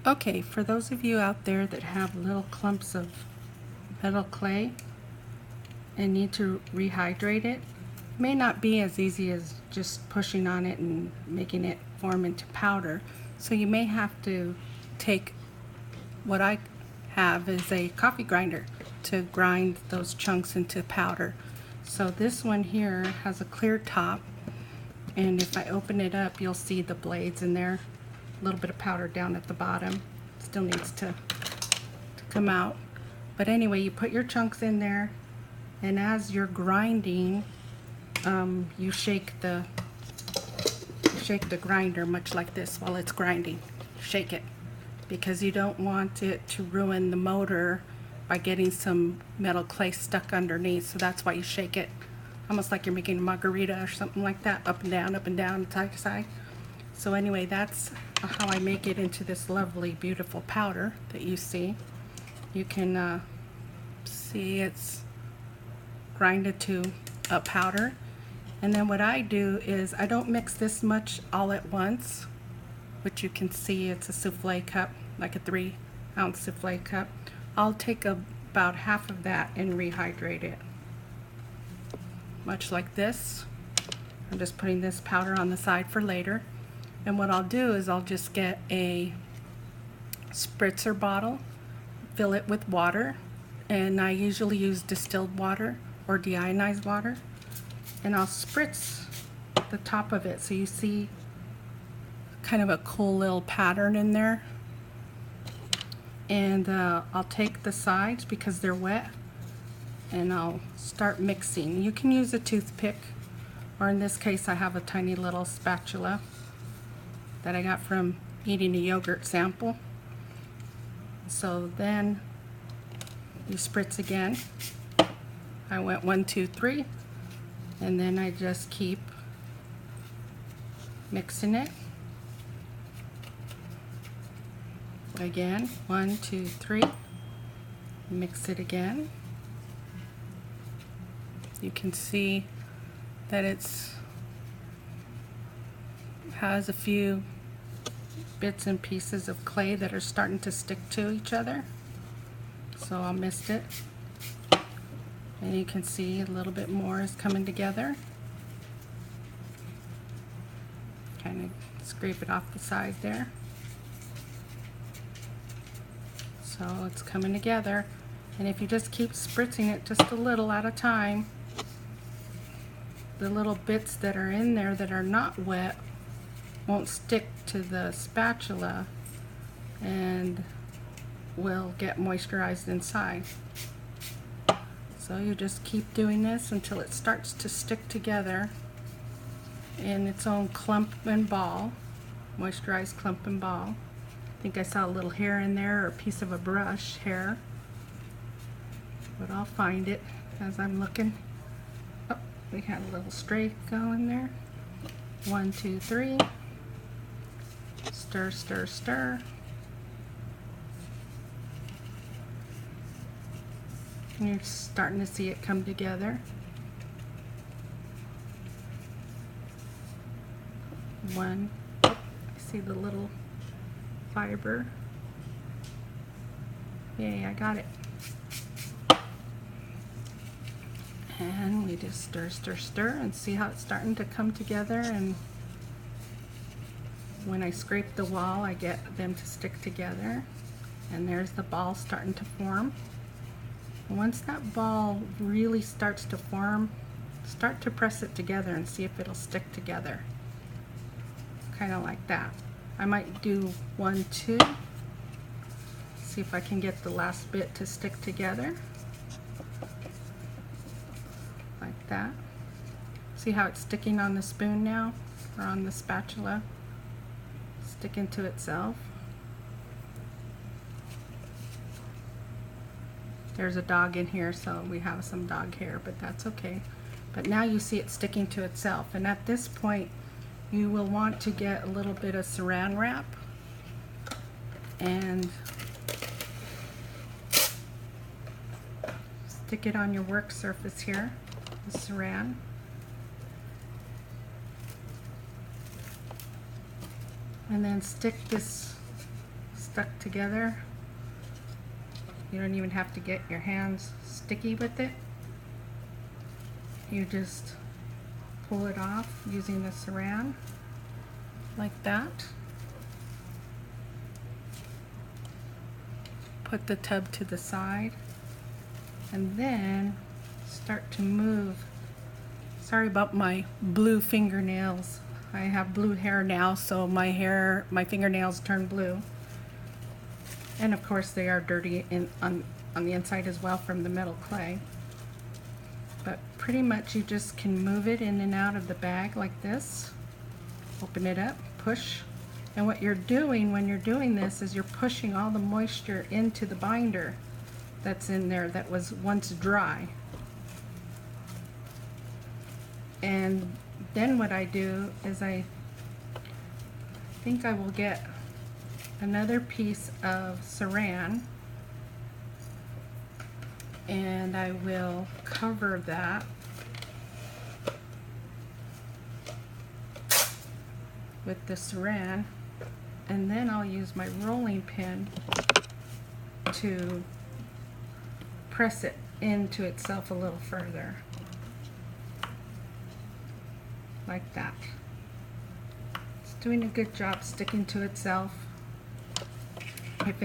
Okay, for those of you out there that have little clumps of metal clay and need to rehydrate it, may not be as easy as just pushing on it and making it form into powder. So you may have to take what I have is a coffee grinder to grind those chunks into powder. So this one here has a clear top, and if I open it up you'll see the blades in there. A little bit of powder down at the bottom. Still needs to come out. But anyway, you put your chunks in there, and as you're grinding, you shake the grinder much like this while it's grinding. Shake it, because you don't want it to ruin the motor by getting some metal clay stuck underneath. So that's why you shake it, almost like you're making a margarita or something like that, up and down, side to side. So anyway, that's how I make it into this lovely, beautiful powder that you see. You can see it's grinded to a powder. And then what I do is I don't mix this much all at once, which you can see it's a souffle cup, like a 3-ounce souffle cup. I'll take about half of that and rehydrate it. Much like this. I'm just putting this powder on the side for later. And what I'll do is I'll just get a spritzer bottle, fill it with water, and I usually use distilled water or deionized water, and I'll spritz the top of it so you see kind of a cool little pattern in there. And I'll take the sides because they're wet, and I'll start mixing. You can use a toothpick, or in this case I have a tiny little spatula that I got from eating a yogurt sample. So then you spritz again. I went 1, 2, 3, and then I just keep mixing it. Again, 1, 2, 3, mix it again. You can see that has a few bits and pieces of clay that are starting to stick to each other. So I'll mist it. And you can see a little bit more is coming together. Kind of scrape it off the side there. So it's coming together. And if you just keep spritzing it just a little at a time, the little bits that are in there that are not wet won't stick to the spatula and will get moisturized inside. So you just keep doing this until it starts to stick together in its own clump and ball, moisturized clump and ball. I think I saw a little hair in there, or a piece of a brush hair, but I'll find it as I'm looking. Oh, we had a little stray going there. 1, 2, 3. Stir, stir, stir. And you're starting to see it come together. 1. Oh, I see the little fiber. Yay, I got it. And we just stir, stir, stir, and see how it's starting to come together. And when I scrape the wall, I get them to stick together. And there's the ball starting to form. And once that ball really starts to form, start to press it together and see if it'll stick together. Kind of like that. I might do 1, 2. See if I can get the last bit to stick together. Like that. See how it's sticking on the spoon now, or on the spatula? Sticking to itself. There's a dog in here, so we have some dog hair, but that's okay. But now you see it sticking to itself, and at this point you will want to get a little bit of saran wrap and stick it on your work surface here, the saran. And then stick stuck together. You don't even have to get your hands sticky with it. You just pull it off using the saran like that. Put the tub to the side and then start to move. Sorry about my blue fingernails. I have blue hair now, so my fingernails turn blue. And of course they are dirty on the inside as well from the metal clay. But pretty much you just can move it in and out of the bag like this. Open it up, push. And what you're doing when you're doing this is you're pushing all the moisture into the binder that's in there that was once dry. And then what I do is I think I will get another piece of saran and I will cover that with the saran, and then I'll use my rolling pin to press it into itself a little further like that. It's doing a good job sticking to itself. If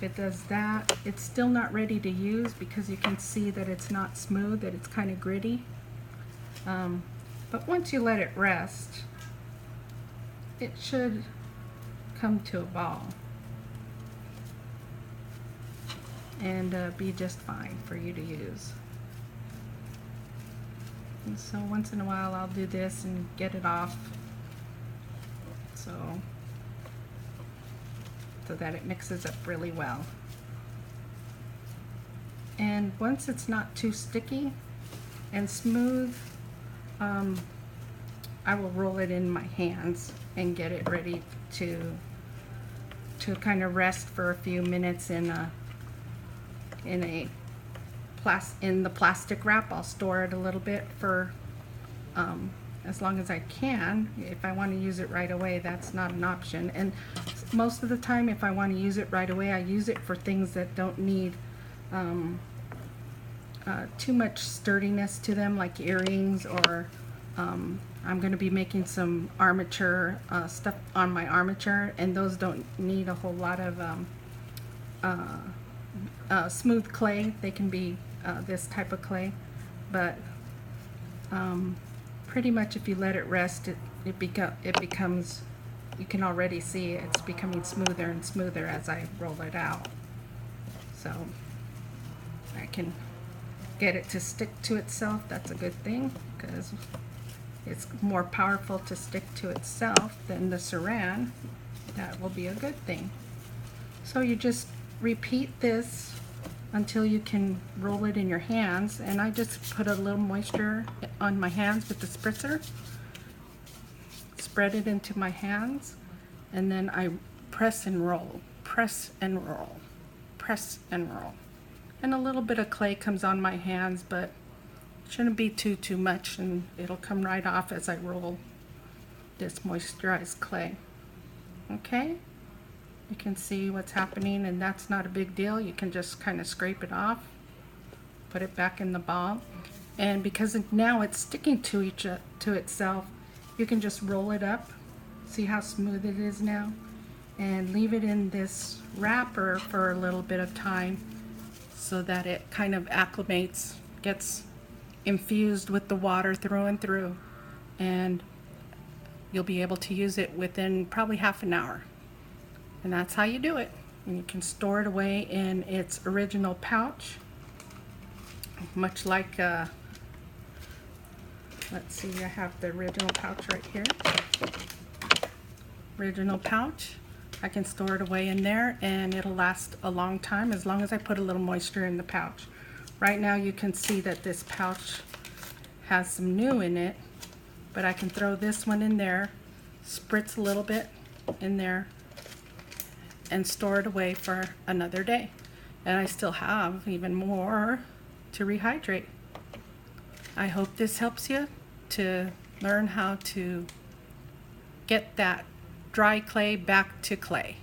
it does that, it's still not ready to use because you can see that it's not smooth, that it's kind of gritty. But once you let it rest, it should come to a ball and be just fine for you to use. And so once in a while I'll do this and get it off so that it mixes up really well. And once it's not too sticky and smooth, I will roll it in my hands and get it ready to kind of rest for a few minutes in the plastic wrap. I'll store it a little bit for as long as I can. If I want to use it right away, that's not an option. And most of the time, if I want to use it right away, I use it for things that don't need too much sturdiness to them, like earrings, or I'm going to be making some armature stuff on my armature, and those don't need a whole lot of smooth clay. They can be this type of clay, but pretty much if you let it rest, it becomes, you can already see it's becoming smoother and smoother as I roll it out. So I can get it to stick to itself. That's a good thing, because it's more powerful to stick to itself than the saran. That will be a good thing. So you just repeat this until you can roll it in your hands, and I just put a little moisture on my hands with the spritzer, spread it into my hands, and then I press and roll, press and roll, press and roll. And a little bit of clay comes on my hands, but it shouldn't be too much, and it'll come right off as I roll this moisturized clay. Okay? You can see what's happening, and that's not a big deal. You can just kind of scrape it off, put it back in the ball, and because now it's sticking to itself, you can just roll it up. See how smooth it is now? And leave it in this wrapper for a little bit of time so that it kind of acclimates, gets infused with the water through and through, and you'll be able to use it within probably half an hour. And that's how you do it. And you can store it away in its original pouch, much like let's see, I have the original pouch right here. Original pouch. I can store it away in there and it'll last a long time as long as I put a little moisture in the pouch. Right now you can see that this pouch has some new in it, but I can throw this one in there, spritz a little bit in there, and store it away for another day. And I still have even more to rehydrate. I hope this helps you to learn how to get that dry clay back to clay.